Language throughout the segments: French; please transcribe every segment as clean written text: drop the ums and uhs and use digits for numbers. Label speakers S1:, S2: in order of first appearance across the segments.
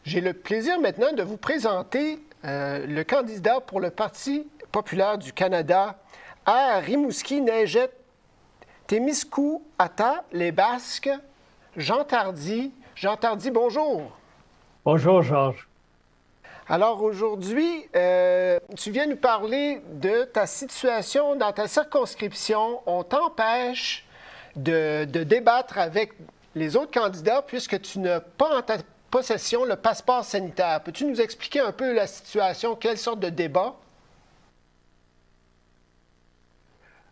S1: J'ai le plaisir maintenant de vous présenter le candidat pour le Parti populaire du Canada à Rimouski, Neigette, Témiscouata, les Basques, Jean Tardy. Jean Tardy, bonjour.
S2: Bonjour, Georges.
S1: Alors aujourd'hui, tu viens nous parler de ta situation dans ta circonscription. On t'empêche de débattre avec les autres candidats puisque tu n'as pas en ta possession le passeport sanitaire. Peux-tu nous expliquer un peu la situation? Quelle sorte de débat?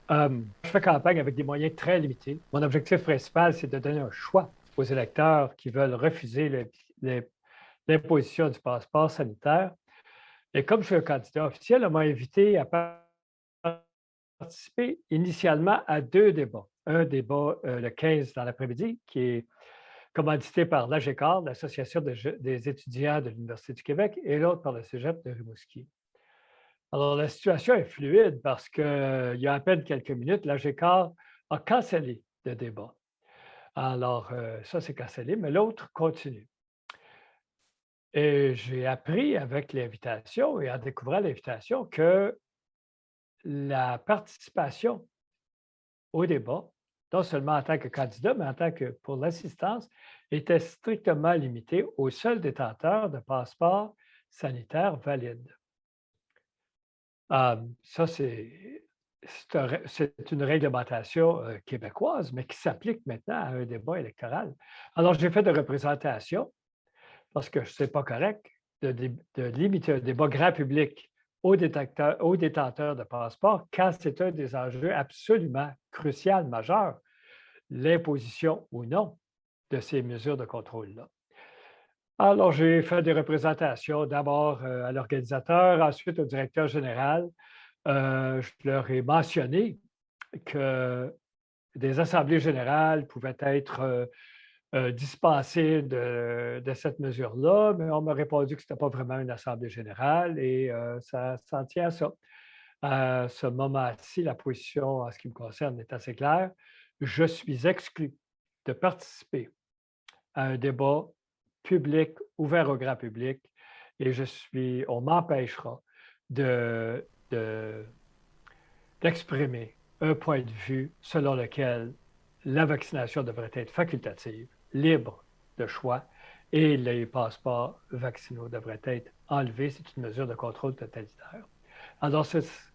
S2: Je fais campagne avec des moyens très limités. Mon objectif principal, c'est de donner un choix aux électeurs qui veulent refuser l'imposition du passeport sanitaire. Et comme je suis un candidat officiel, on m'a invité à participer initialement à 2 débats. Un débat le 15 dans l'après-midi, qui est commandité par l'AGECAR, l'Association des étudiants de l'Université du Québec, et l'autre par le Cégep de Rimouski. Alors, la situation est fluide parce qu'il y a à peine quelques minutes, l'AGECAR a cancellé le débat. Alors, ça, c'est cancellé, mais l'autre continue. Et j'ai appris avec l'invitation et en découvrant l'invitation que la participation au débat, non seulement en tant que candidat, mais en tant que pour l'assistance, était strictement limitée aux seuls détenteurs de passeports sanitaires valides. Ça, c'est une réglementation québécoise, mais qui s'applique maintenant à un débat électoral. Alors, j'ai fait des représentations parce que ce n'est pas correct de limiter un débat grand public aux détenteurs de passeports quand c'est un des enjeux absolument crucial, majeur, l'imposition ou non de ces mesures de contrôle-là. Alors, j'ai fait des représentations d'abord à l'organisateur, ensuite au directeur général. Je leur ai mentionné que des assemblées générales pouvaient être dispensées de cette mesure-là, mais on m'a répondu que ce n'était pas vraiment une assemblée générale et ça s'en tient à ça. À ce moment-ci, la position en ce qui me concerne est assez claire. Je suis exclu de participer à un débat public, ouvert au grand public, et on m'empêchera d'exprimer un point de vue selon lequel la vaccination devrait être facultative, libre de choix, et les passeports vaccinaux devraient être enlevés. C'est une mesure de contrôle totalitaire. Alors,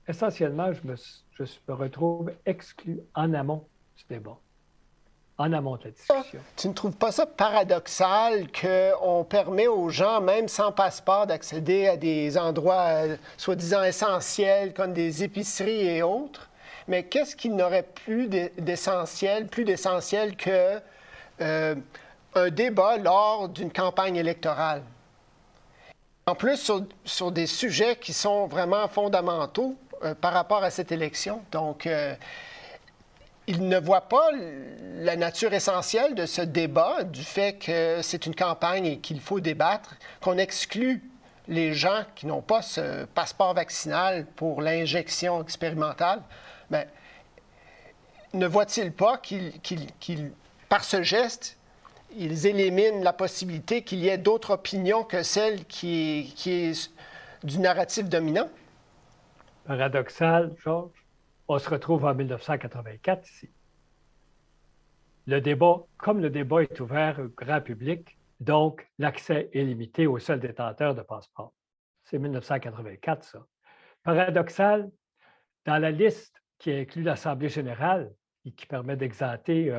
S2: essentiellement, je me retrouve exclu en amont du débat, en amont de la discussion.
S1: Tu ne trouves pas ça paradoxal qu'on permet aux gens, même sans passeport, d'accéder à des endroits soi-disant essentiels comme des épiceries et autres? Mais qu'est-ce qui n'aurait plus d'essentiel que un débat lors d'une campagne électorale? En plus, sur des sujets qui sont vraiment fondamentaux par rapport à cette élection. Donc, il ne voit pas la nature essentielle de ce débat, du fait que c'est une campagne et qu'il faut débattre, qu'on exclut les gens qui n'ont pas ce passeport vaccinal pour l'injection expérimentale. Mais ne voit-il pas par ce geste, ils éliminent la possibilité qu'il y ait d'autres opinions que celle qui est du narratif dominant?
S2: Paradoxal, Georges. On se retrouve en 1984 ici. Comme le débat est ouvert au grand public, donc l'accès est limité aux seuls détenteurs de passeports. C'est 1984, ça. Paradoxal, dans la liste qui inclut l'Assemblée générale et qui permet d'exempter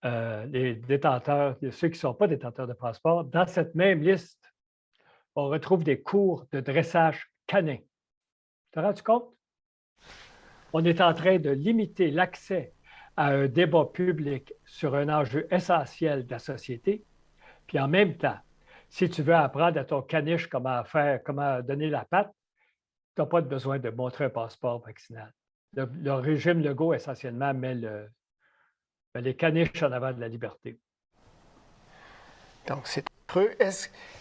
S2: les détenteurs, ceux qui ne sont pas détenteurs de passeport, dans cette même liste, on retrouve des cours de dressage canin. Tu te rends compte? On est en train de limiter l'accès à un débat public sur un enjeu essentiel de la société. Puis en même temps, si tu veux apprendre à ton caniche comment donner la patte, tu n'as pas besoin de montrer un passeport vaccinal. Le régime Legault, essentiellement, met les caniches en avant de la liberté.
S1: Donc, c'est affreux.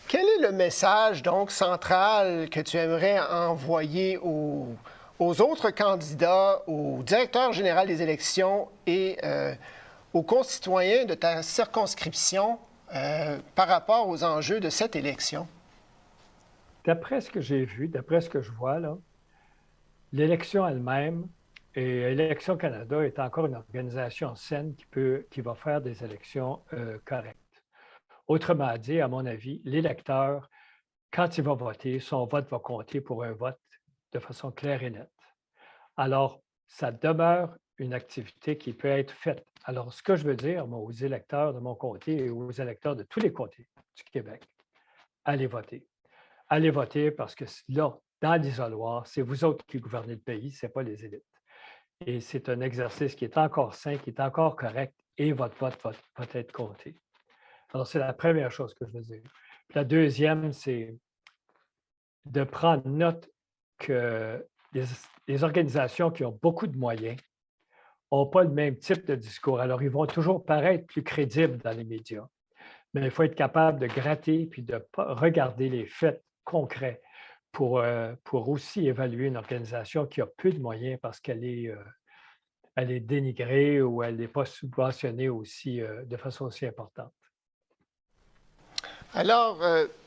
S1: Quel est le message, donc, central que tu aimerais envoyer aux autres candidats, au directeur général des élections et aux concitoyens de ta circonscription par rapport aux enjeux de cette élection?
S2: D'après ce que j'ai vu, d'après ce que je vois, là, l'élection elle-même et Élections Canada est encore une organisation saine qui va faire des élections correctes. Autrement dit, à mon avis, l'électeur, quand il va voter, son vote va compter pour un vote de façon claire et nette. Alors, ça demeure une activité qui peut être faite. Alors, ce que je veux dire, moi, aux électeurs de mon comté et aux électeurs de tous les comtés du Québec, allez voter. Allez voter parce que là, dans l'isoloir, c'est vous autres qui gouvernez le pays, ce n'est pas les élites. Et c'est un exercice qui est encore sain, qui est encore correct, et votre vote va être compté. Alors, c'est la première chose que je veux dire. Puis la deuxième, c'est de prendre note que les organisations qui ont beaucoup de moyens n'ont pas le même type de discours. Alors, ils vont toujours paraître plus crédibles dans les médias. Mais il faut être capable de gratter puis de regarder les faits concrets pour aussi évaluer une organisation qui a peu de moyens parce qu'elle elle est dénigrée ou elle n'est pas subventionnée aussi de façon aussi importante.
S1: Alors,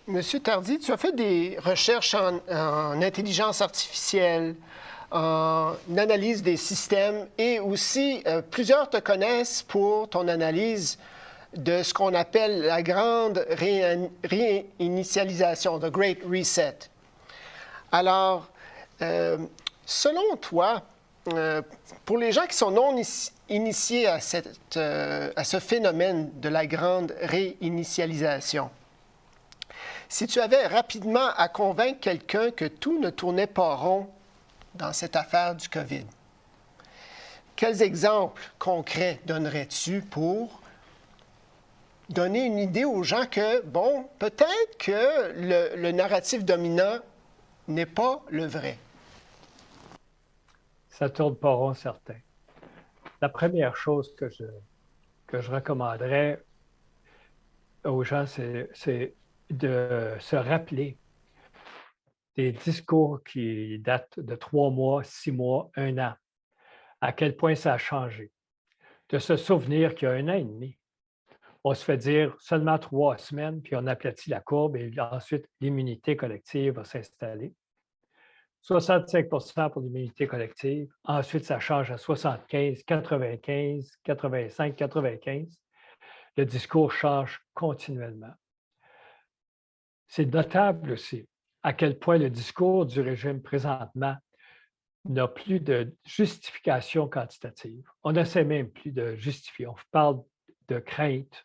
S1: M. Tardy, tu as fait des recherches en intelligence artificielle, en analyse des systèmes et aussi plusieurs te connaissent pour ton analyse de ce qu'on appelle la grande réinitialisation, the Great Reset. Alors, selon toi, pour les gens qui sont non initiés à ce phénomène de la grande réinitialisation, si tu avais rapidement à convaincre quelqu'un que tout ne tournait pas rond dans cette affaire du COVID, quels exemples concrets donnerais-tu pour donner une idée aux gens que, bon, peut-être que le narratif dominant n'est pas le vrai?
S2: Ça ne tourne pas rond, certain. La première chose que je recommanderais aux gens, c'est de se rappeler des discours qui datent de 3 mois, 6 mois, 1 an, à quel point ça a changé. De se souvenir qu'il y a 1 an et demi, on se fait dire seulement 3 semaines, puis on aplatit la courbe et ensuite l'immunité collective va s'installer. 65 pour l'immunité collective. Ensuite, ça change à 75, 95, 85, 95. Le discours change continuellement. C'est notable aussi à quel point le discours du régime présentement n'a plus de justification quantitative. On n'essaie même plus de justifier. On parle de crainte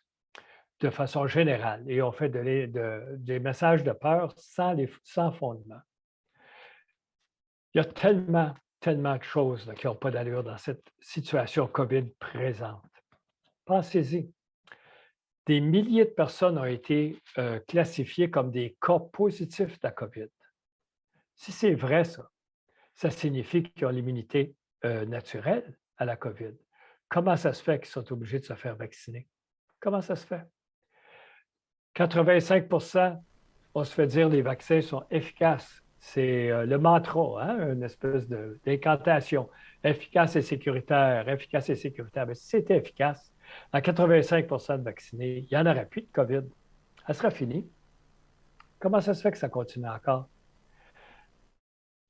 S2: de façon générale et on fait des messages de peur sans fondement. Il y a tellement de choses là, qui n'ont pas d'allure dans cette situation COVID présente. Pensez-y. Des milliers de personnes ont été classifiées comme des cas positifs de la COVID. Si c'est vrai, ça signifie qu'ils ont l'immunité naturelle à la COVID. Comment ça se fait qu'ils sont obligés de se faire vacciner? Comment ça se fait? 85 on se fait dire que les vaccins sont efficaces. C'est le mantra, hein? Une espèce d'incantation. Efficace et sécuritaire, efficace et sécuritaire. Mais si c'était efficace, à 85 de vaccinés, il n'y en aurait plus de COVID. Elle sera finie. Comment ça se fait que ça continue encore?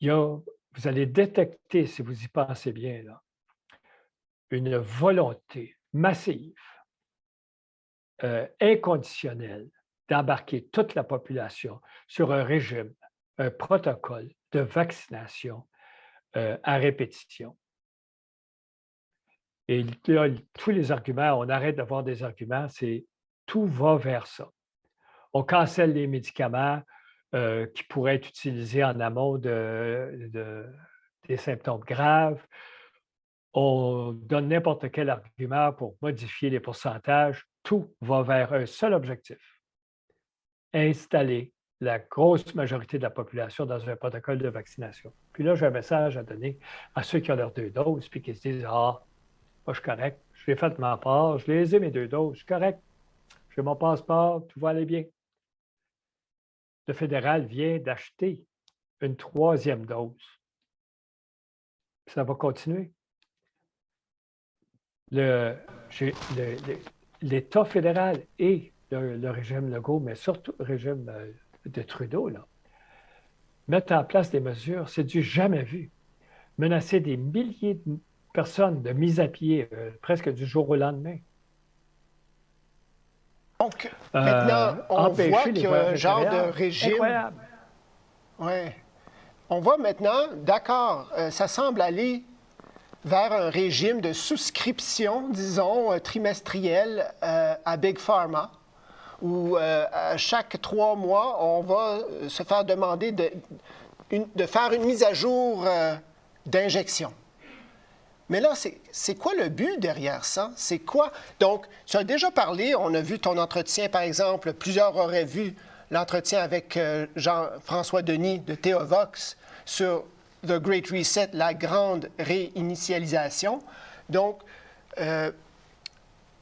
S2: Vous allez détecter, si vous y pensez bien, là, une volonté massive, inconditionnelle, d'embarquer toute la population sur un régime, un protocole de vaccination à répétition. Et là, tous les arguments, on arrête d'avoir des arguments, c'est tout va vers ça. On cancelle les médicaments qui pourraient être utilisés en amont des symptômes graves. On donne n'importe quel argument pour modifier les pourcentages. Tout va vers un seul objectif: installer la grosse majorité de la population dans un protocole de vaccination. Puis là, j'ai un message à donner à ceux qui ont leurs 2 doses puis qui se disent: ah, moi, je suis correct, j'ai fait ma part, je les ai mes 2 doses, je suis correct, j'ai mon passeport, tout va aller bien. Le fédéral vient d'acheter une 3e dose. Puis ça va continuer. L'État fédéral et le régime Legault, mais surtout le régime de Trudeau, là, mettre en place des mesures, c'est du jamais vu. Menacer des milliers de personnes de mise à pied presque du jour au lendemain.
S1: Donc, maintenant, on voit qu'il y a un genre de régime.
S2: Incroyable.
S1: Oui. On voit maintenant, d'accord, ça semble aller vers un régime de souscription, disons, trimestrielle à Big Pharma, où à chaque 3 mois, on va se faire demander de faire une mise à jour d'injection. Mais là, c'est quoi le but derrière ça? C'est quoi? Donc, tu as déjà parlé, on a vu ton entretien, par exemple, plusieurs auraient vu l'entretien avec Jean-François Denis de Théovox sur The Great Reset, la grande réinitialisation. Donc,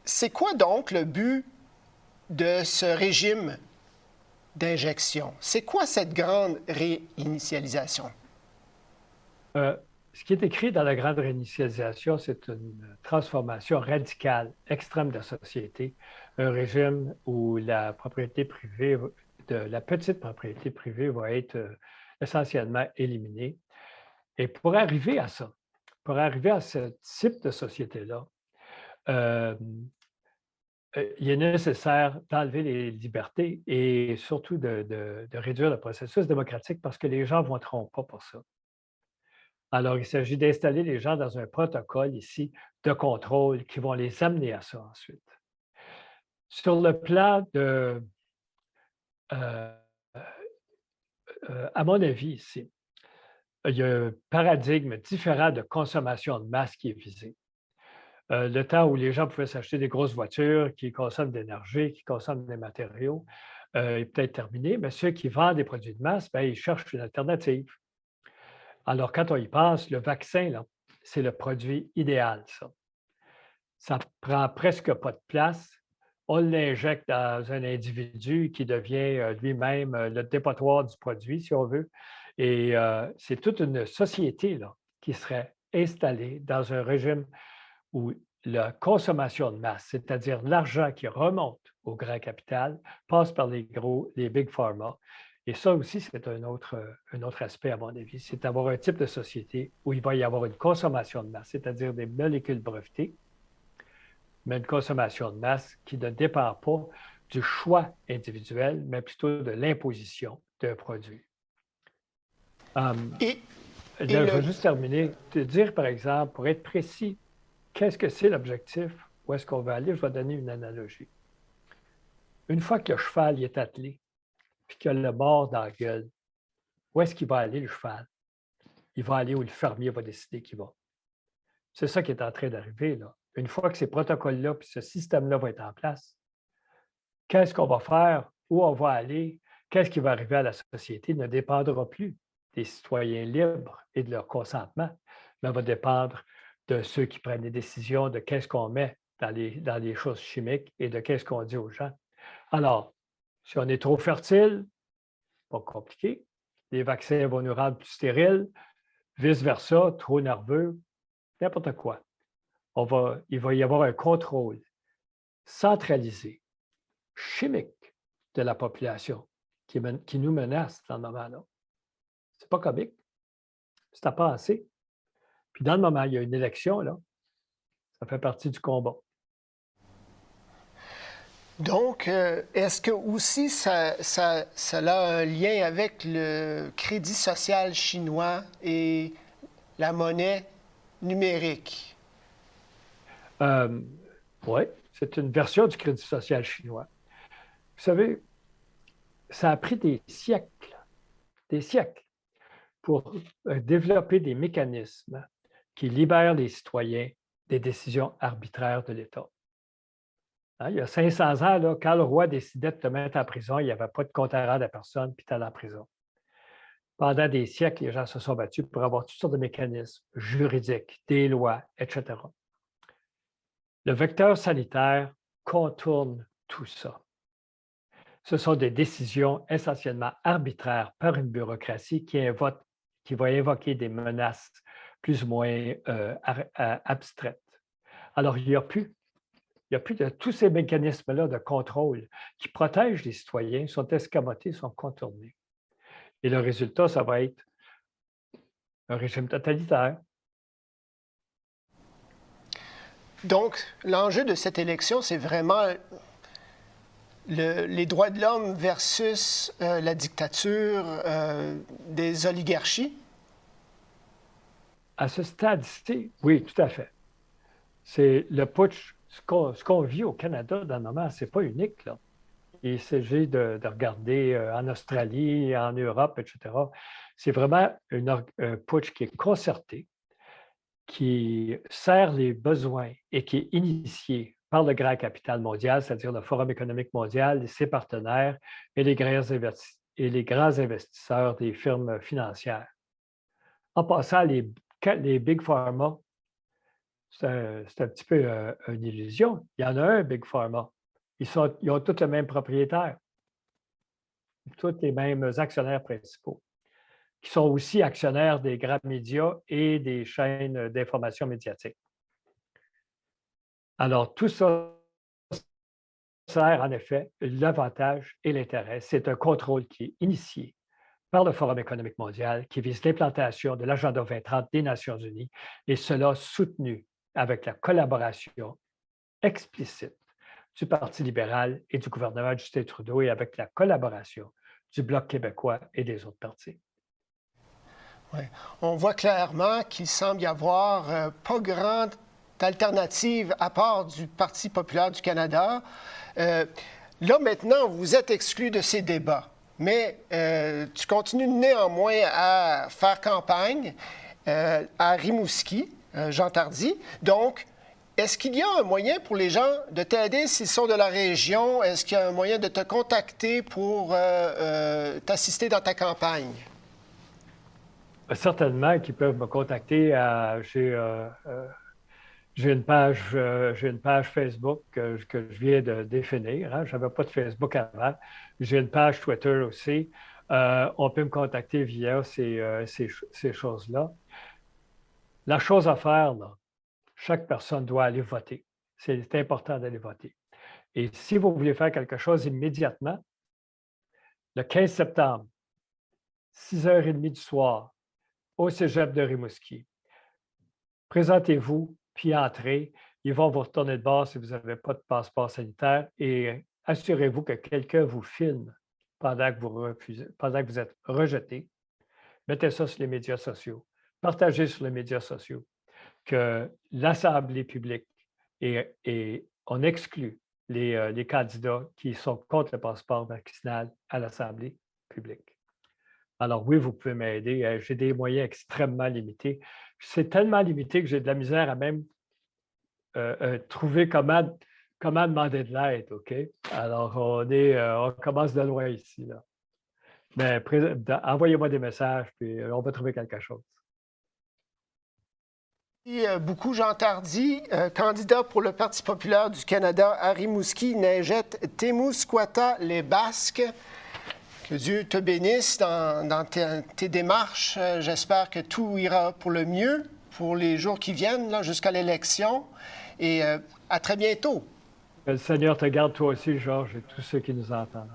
S1: c'est quoi donc le but de ce régime d'injection? C'est quoi cette grande réinitialisation?
S2: Ce qui est écrit dans la grande réinitialisation, c'est une transformation radicale, extrême de la société, un régime où la propriété privée, la petite propriété privée va être essentiellement éliminée. Et pour arriver à ça, pour arriver à ce type de société-là, il est nécessaire d'enlever les libertés et surtout de réduire le processus démocratique parce que les gens ne voteront pas pour ça. Alors, il s'agit d'installer les gens dans un protocole ici de contrôle qui vont les amener à ça ensuite. Sur le plan de, à mon avis ici, il y a un paradigme différent de consommation de masse qui est visé. Le temps où les gens pouvaient s'acheter des grosses voitures qui consomment de l'énergie, qui consomment des matériaux, est peut-être terminé, mais ceux qui vendent des produits de masse, bien, ils cherchent une alternative. Alors, quand on y pense, le vaccin, là, c'est le produit idéal, ça. Ça prend presque pas de place. On l'injecte dans un individu qui devient lui-même le dépotoir du produit, si on veut. Et c'est toute une société là, qui serait installée dans un régime où la consommation de masse, c'est-à-dire l'argent qui remonte au grand capital, passe par les big pharma. Et ça aussi, c'est un autre aspect, à mon avis, c'est d'avoir un type de société où il va y avoir une consommation de masse, c'est-à-dire des molécules brevetées, mais une consommation de masse qui ne dépend pas du choix individuel, mais plutôt de l'imposition d'un produit. Je vais juste terminer, te dire, par exemple, pour être précis, qu'est-ce que c'est l'objectif? Où est-ce qu'on va aller? Je vais donner une analogie. Une fois que le cheval y est attelé, puis qu'il a le mort dans la gueule, où est-ce qu'il va aller, le cheval? Il va aller où le fermier va décider qu'il va. C'est ça qui est en train d'arriver, là. Une fois que ces protocoles-là, puis ce système-là va être en place, qu'est-ce qu'on va faire? Où on va aller? Qu'est-ce qui va arriver à la société ne dépendra plus des citoyens libres et de leur consentement, mais va dépendre de ceux qui prennent les décisions de qu'est-ce qu'on met dans les choses chimiques et de qu'est-ce qu'on dit aux gens. Alors, si on est trop fertile, pas compliqué, les vaccins vont nous rendre plus stériles, vice-versa, trop nerveux, n'importe quoi. Il va y avoir un contrôle centralisé, chimique de la population qui nous menace dans le moment-là. C'est pas comique, c'est à penser. Puis dans le moment, il y a une élection, là, ça fait partie du combat.
S1: Donc, est-ce que aussi ça a un lien avec le crédit social chinois et la monnaie numérique?
S2: Oui, c'est une version du crédit social chinois. Vous savez, ça a pris des siècles pour développer des mécanismes qui libèrent les citoyens des décisions arbitraires de l'État. Hein, il y a 500 ans, là, quand le roi décidait de te mettre en prison, il n'y avait pas de compte à rendre à personne, puis tu allais en prison. Pendant des siècles, les gens se sont battus pour avoir toutes sortes de mécanismes juridiques, des lois, etc. Le vecteur sanitaire contourne tout ça. Ce sont des décisions essentiellement arbitraires par une bureaucratie qui va invoquer des menaces plus ou moins abstraites. Alors, il n'y a plus Il n'y a plus de tous ces mécanismes-là de contrôle qui protègent les citoyens, sont escamotés, sont contournés. Et le résultat, ça va être un régime totalitaire.
S1: Donc, l'enjeu de cette élection, c'est vraiment les droits de l'homme versus la dictature des oligarchies?
S2: À ce stade-ci, oui, tout à fait. C'est le putsch, ce qu'on vit au Canada dans le moment, ce n'est pas unique, là. Il s'agit de regarder en Australie, en Europe, etc. C'est vraiment un putsch qui est concerté, qui sert les besoins et qui est initié par le grand capital mondial, c'est-à-dire le Forum économique mondial, ses partenaires et les grands investisseurs des firmes financières. En passant, les Big Pharma, c'est un petit peu une illusion. Il y en a un, Big Pharma. Ils ont tous le même propriétaire, tous les mêmes actionnaires principaux, qui sont aussi actionnaires des grands médias et des chaînes d'information médiatique. Alors, tout ça sert en effet l'avantage et l'intérêt. C'est un contrôle qui est initié par le Forum économique mondial qui vise l'implantation de l'Agenda 2030 des Nations unies et cela soutenu avec la collaboration explicite du Parti libéral et du gouvernement Justin Trudeau et avec la collaboration du Bloc québécois et des autres partis.
S1: Oui. On voit clairement qu'il semble y avoir pas grande alternative à part du Parti populaire du Canada. Là, maintenant, vous êtes exclu de ces débats, mais tu continues néanmoins à faire campagne à Rimouski, Jean Tardy. Donc, est-ce qu'il y a un moyen pour les gens de t'aider s'ils sont de la région? Est-ce qu'il y a un moyen de te contacter pour t'assister dans ta campagne?
S2: Certainement qu'ils peuvent me contacter. J'ai une page Facebook que je viens de définir. Hein. Je n'avais pas de Facebook avant. J'ai une page Twitter aussi. On peut me contacter via ces choses-là. La chose à faire, là, chaque personne doit aller voter. C'est important d'aller voter. Et si vous voulez faire quelque chose immédiatement, le 15 septembre, 6h30 du soir, au Cégep de Rimouski, présentez-vous, puis entrez. Ils vont vous retourner de bord si vous n'avez pas de passeport sanitaire et assurez-vous que quelqu'un vous filme pendant que vous êtes rejeté. Mettez ça sur les médias sociaux. Partagez sur les médias sociaux que l'Assemblée publique et on exclut les candidats qui sont contre le passeport vaccinal à l'Assemblée publique. Alors oui, vous pouvez m'aider. J'ai des moyens extrêmement limités. C'est tellement limité que j'ai de la misère à même trouver comment demander de l'aide, OK? Alors, on commence de loin ici, là. Mais envoyez-moi des messages, puis on va trouver quelque chose.
S1: Merci beaucoup, Jean Tardy, candidat pour le Parti populaire du Canada à Rimouski, Neigette, Témouscouata, les Basques. Que Dieu te bénisse dans tes démarches. J'espère que tout ira pour le mieux pour les jours qui viennent, là, jusqu'à l'élection. Et à très bientôt.
S2: Que le Seigneur te garde toi aussi, Georges, et tous ceux qui nous entendent.